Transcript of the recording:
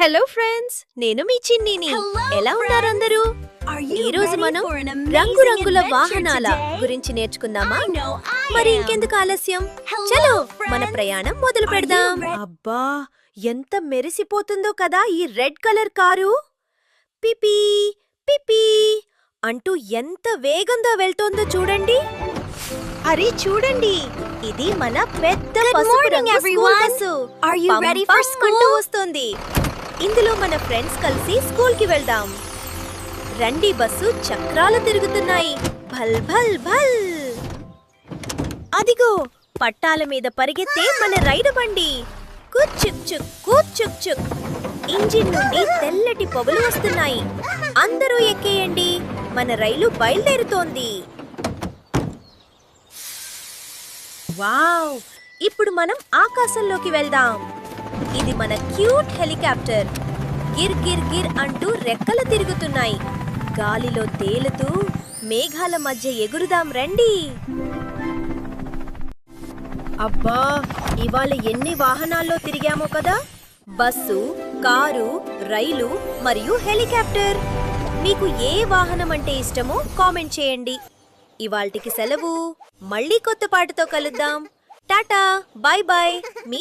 Hello friends, నేను మీ చిన్నిని. ఎలా ఉన్నారు అందరూ? ఈ రోజు మనం రంగురంగుల వాహనాల గురించి నేర్చుకుందామా? మరి ఇంకెందుకు ఆలస్యం, చలో మన ప్రయాణం మొదలు పెడదాం. అబ్బా, ఎంత మెరిసిపోతుందో కదా ఈ రెడ్ కలర్ కారు. పిపి పిపి అంటూ ఎంత వేగంగా వెళ్తోందో చూడండి. అరే చూడండి, ఇది మన పెద్ద పసుపు రంగు స్కూల్ బస్సు. అంటూ వస్తోంది. ఇందులో మన ఫ్రెండ్స్ కలిసి స్కూల్ కి వెళ్దాం. రండి, బస్సు చక్రాలు తిరుగుతున్నాయి. భల్ భల్ భల్. అదిగో పట్టాల మీద పరిగెత్తే మన రైలు బండి. కూచుక్ చుక్ కూచుక్ చుక్. ఇంజిన్ నుండి తెల్లటి పొగలు వస్తున్నాయి. అందరూ ఎక్కేయండి, మన రైలు బయలుదేరుతోంది. వావ్, ఇప్పుడు మనం ఆకాశంలోకి వెళ్దాం. ఇది మన క్యూట్ హెలికాప్టర్. గిర్ గిర్ గిర్ అంటూ రెక్కలు తిరుగుతున్నాయి. గాలిలో తేలుతూ మేఘాల మధ్య ఎగురుదాం రండి. అబ్బా, ఇవాళ ఎన్ని వాహనాల్లో తిరిగామో కదా. బస్సు, కారు, రైలు మరియు హెలికాప్టర్. మీకు ఏ వాహనం అంటే ఇష్టమో కామెంట్ చేయండి. ఇవాల్టికి సెలవు. మళ్ళీ కొత్త పాటతో కలుద్దాం. టాటా, బాయ్ బాయ్, మీ